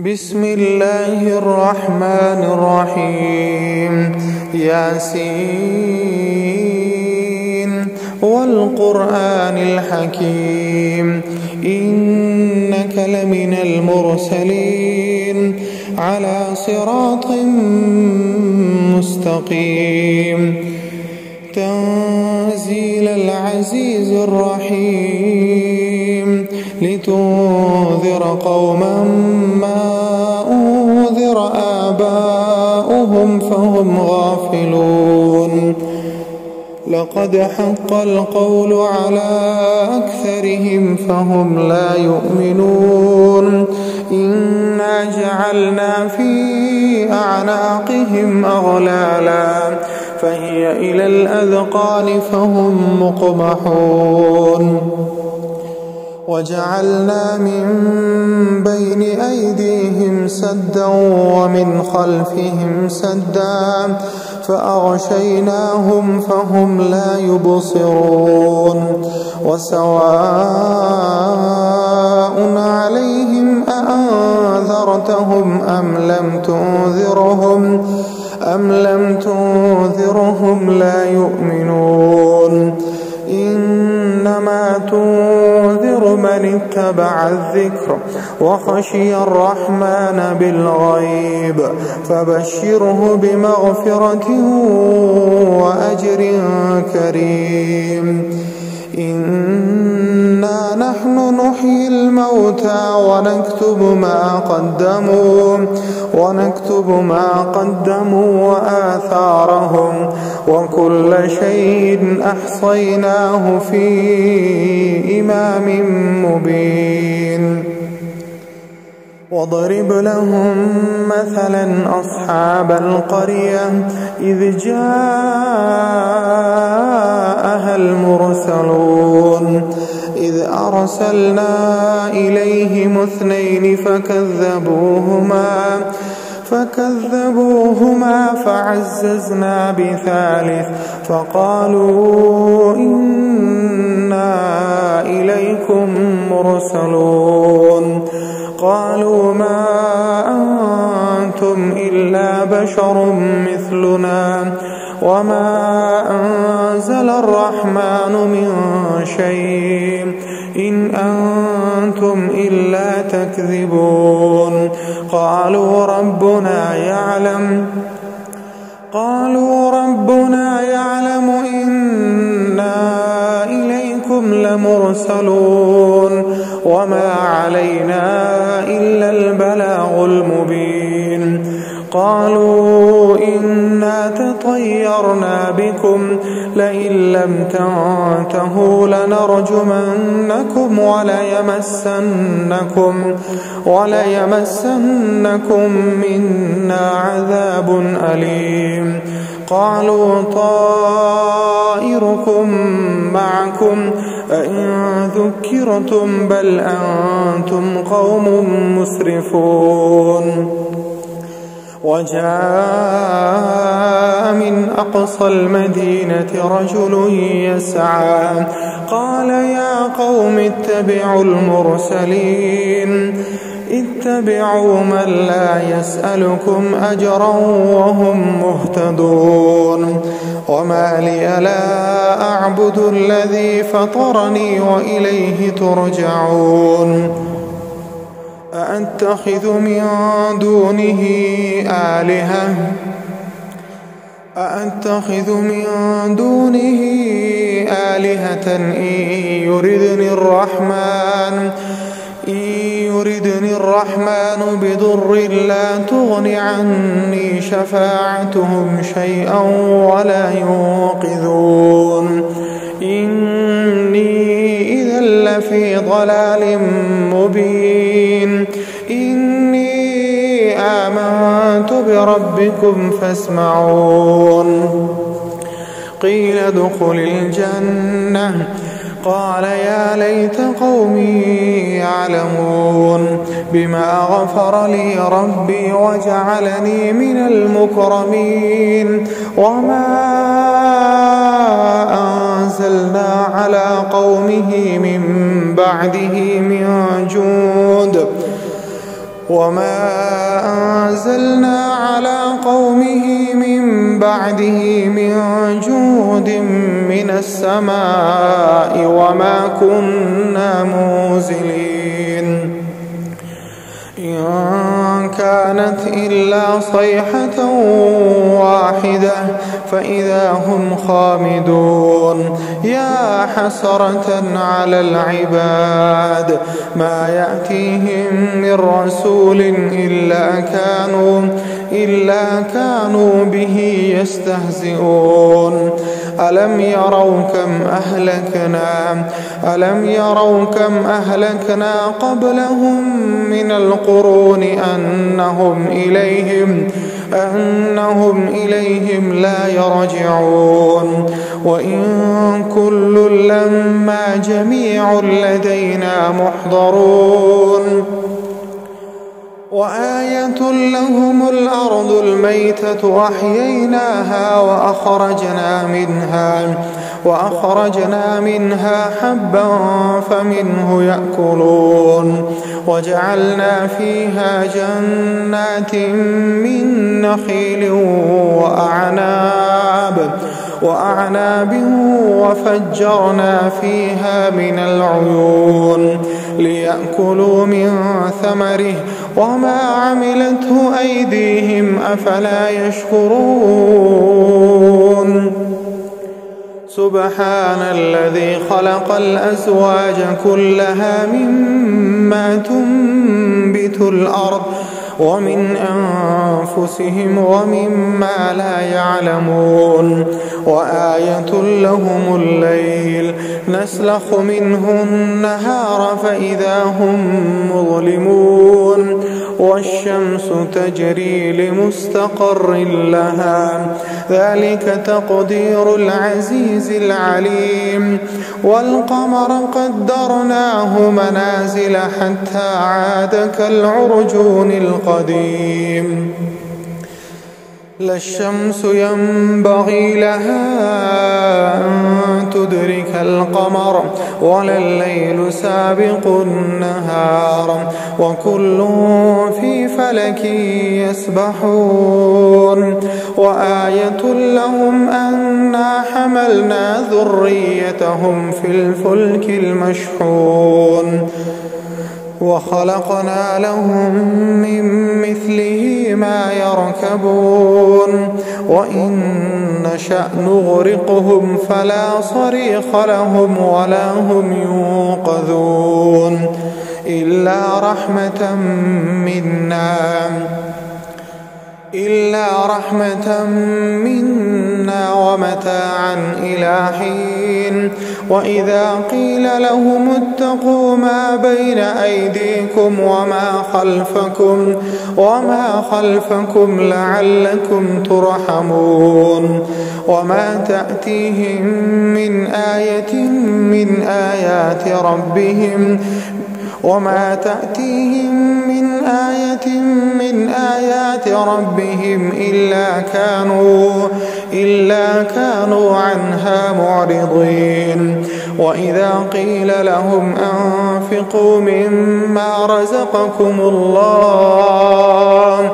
بسم الله الرحمن الرحيم. ياسين والقرآن الحكيم إنك لمن المرسلين على صراط مستقيم تنزيل العزيز الرحيم لتنذر قوما ما أنذر آباؤهم فهم غافلون لقد حق القول على أكثرهم فهم لا يؤمنون إنا جعلنا في أعناقهم أغلالا فهي إلى الأذقان فهم مقمحون وجعلنا من بين أيديهم سدا ومن خلفهم سدا فأغشيناهم فهم لا يبصرون وسواء عليهم أأنذرتهم أم لم تنذرهم لا يؤمنون إنما تنذر من اتبع الذكر وخشي الرحمن بالغيب فبشره بمغفرة وأجر كريم إنا نحن نحيي الموتى ونكتب ما قدموا وآثارهم وكل شيء أحصيناه في إمام مبين واضرب لهم مثلا أصحاب القرية إذ جاءها المرسلون إذ أرسلنا إليهم 2 فكذبوهما فعززنا ب3 فقالوا إنا إليكم مرسلون قالوا ما أنتم إلا بشر مثلنا وما أنزل الرحمن من شيء إن أنتم إلا تكذبون قالوا ربنا يعلم إنا إليكم لمرسلون وما علينا إلا البلاغ المبين قالوا إنا تطيرنا بكم لئن لم تنتهوا لنرجمنكم وليمسنكم منا عذاب أليم قالوا طائركم معكم أئن ذكرتم بل أنتم قوم مسرفون وجاء من أقصى المدينة رجل يسعى قال يا قوم اتبعوا المرسلين اتبعوا من لا يسألكم أجرا وهم مهتدون وما لي لا أعبد الذي فطرني وإليه ترجعون أأتخذ من دونه آلهة إن يردني الرحمن بضر لا تغن عني شفاعتهم شيئا ولا ينقذون إني إذا لفي ضلال مبين إني آمنت بربكم فاسمعون قيل ادخل الجنة قال يا ليت قومي يعلمون بما غفر لي ربي وجعلني من المكرمين وما أنزلنا على قومه من بعده من جند وما أنزلنا على قومه من بعده من جود من السماء وما كنا منزلين إن كانت إلا صيحة واحدة فإذا هم خامدون يا حسرة على العباد ما يأتيهم من رسول إلا كانوا به يستهزئون ألم يروا كم أهلكنا قبلهم من القرون أنهم إليهم لا يرجعون وإن كل لما جميع لدينا محضرون وآية لهم الأرض الميتة أحييناها وأخرجنا منها حبا فمنه يأكلون وجعلنا فيها جنات من نخيل وأعناب وفجرنا فيها من العيون ليأكلوا من ثمره وما عملته أيديهم أفلا يشكرون سبحان الذي خلق الأزواج كلها مما تنبت الأرض ومن أنفسهم ومما لا يعلمون وآية لهم الليل نسلخ منه النهار فإذا هم مظلمون والشمس تجري لمستقر لها ذلك تقدير العزيز العليم والقمر قدرناه منازل حتى عاد كالعرجون القديم لا الشمس ينبغي لها أن تدرك القمر ولا الليل سابق النهار وكل في فلك يسبحون وآية لهم أنا حملنا ذريتهم في الفلك المشحون وخلقنا لهم من مثله ما يركبون وإن نشأ نغرقهم فلا صريخ لهم ولا هم ينقذون إلا رحمة منا ومتاعا إلى حين وإذا قيل لهم اتقوا ما بين أيديكم وما خلفكم لعلكم ترحمون وما تأتيهم من آية من آيات ربهم إلا كانوا عنها معرضين وإذا قيل لهم أنفقوا مما رزقكم الله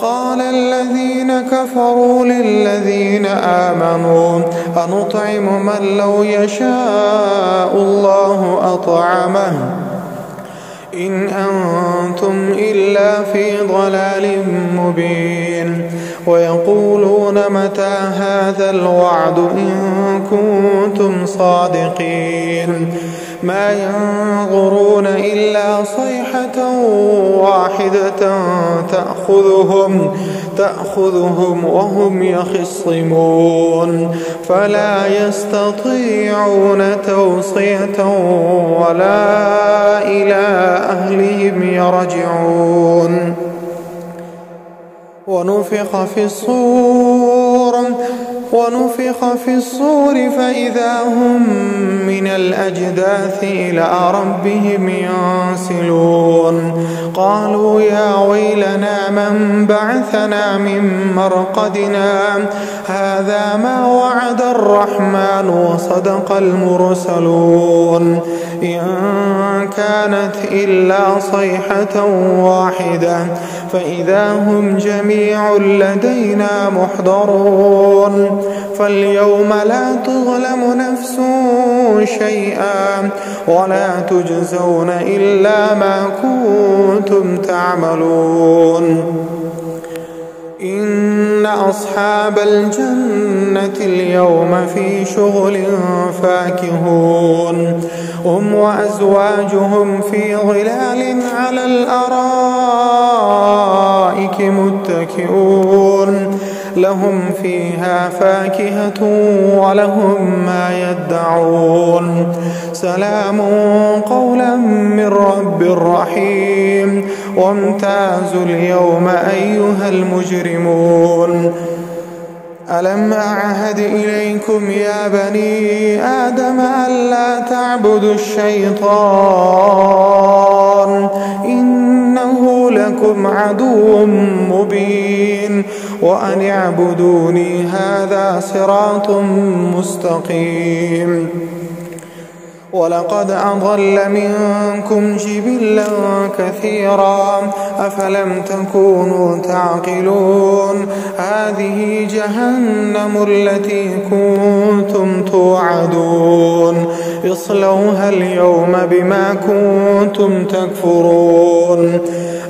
قال الذين كفروا للذين آمنوا أنطعم من لو يشاء الله أطعمه إن أنتم إلا في ضلال مبين ويقولون متى هذا الوعد إن كنتم صادقين ما ينظرون إلا صيحة واحدة تأخذهم وهم يخصمون فلا يستطيعون توصية ولا إلى أهلهم يرجعون ونفخ في الصور فإذا هم من الأجداث إلى ربهم ينسلون قالوا يا ويلنا من بعثنا من مرقدنا هذا ما وعد الرحمن وصدق المرسلون إن كانت إلا صيحة واحدة فإذا هم جميع لدينا محضرون فاليوم لا تظلم نفس شيئا ولا تجزون إلا ما كنتم تعملون إن أصحاب الجنة اليوم في شغل فاكهون هم وأزواجهم في ظلال على الأرائك متكئون لهم فيها فاكهة ولهم ما يدعون سلام قولا من رب رحيم وامتازوا اليوم أيها المجرمون ألم أعهد إليكم يا بني آدم ألا تعبدوا الشيطان إنه لكم عدو مبين وأن اعبدوني هذا صراط مستقيم ولقد أضل منكم جبلا كثيرا أفلم تكونوا تعقلون هذه جهنم التي كنتم توعدون اصلوها اليوم بما كنتم تكفرون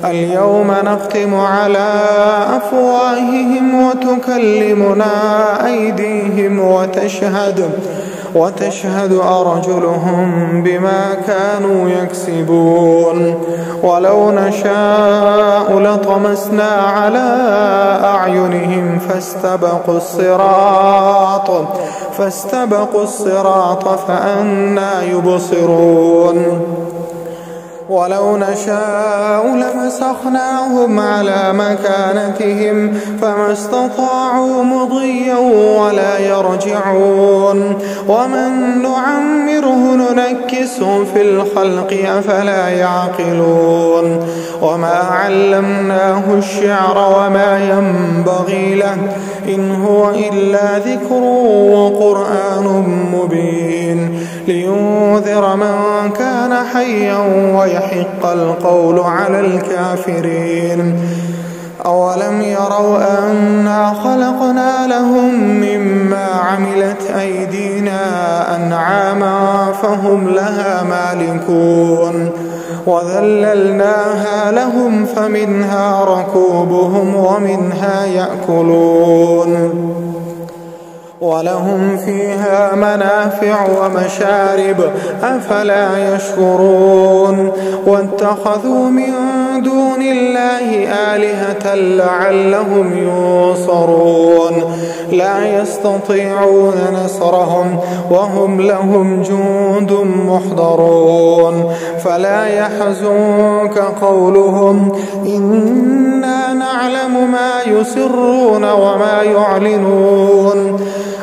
اليوم نختم على أفواههم وتكلمنا أيديهم وتشهد أرجلهم بما كانوا يكسبون ولو نشاء لطمسنا على أعينهم فاستبقوا الصراط فأنى يبصرون ولو نشاء لمسخناهم على مكانتهم فما استطاعوا مضيا ولا يرجعون ومن نعمره ننكسه في الخلق أفلا يعقلون وما علمناه الشعر وما ينبغي له إن هو إلا ذكر وقرآن مبين لينذر من كان حيا ويحق القول على الكافرين أولم يروا أنا خلقنا لهم مما عملت أيدينا أنعاما فهم لها مالكون وذللناها لهم فمنها ركوبهم ومنها يأكلون ولهم فيها منافع ومشارب أفلا يشكرون واتخذوا من دون الله آلهة لعلهم ينصرون لا يستطيعون نصرهم وهم لهم جند محضرون فلا يحزنك قولهم إنا نعلم ما يسرون وما يعلنون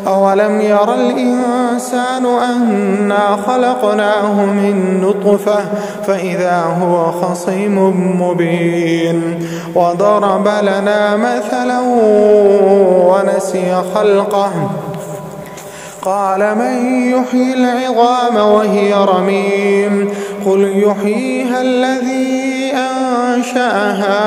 أولم ير الإنسان أنا خلقناه من نطفة فإذا هو خصيم مبين وضرب لنا مثلا ونسي خلقه قال من يحيي العظام وهي رميم قل يحييها الذي أنشأها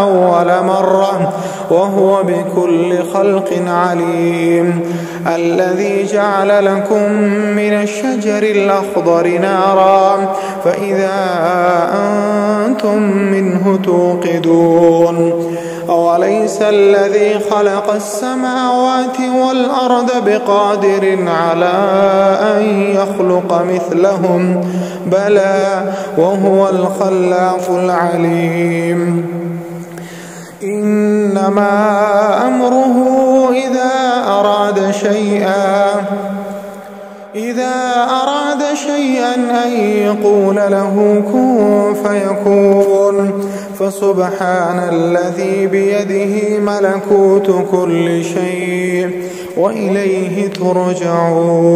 أول مرة وهو بكل خلق عليم الذي جعل لكم من الشجر الأخضر نارا فإذا أنتم منه توقدون أوليس الذي خلق السماوات والأرض بقادر على أن يخلق مثلهم بلى وهو الخلاق العليم إنما أمره إذا أراد شيئا أن يقول له كن فيكون فسبحان الذي بيده ملكوت كل شيء وإليه ترجعون.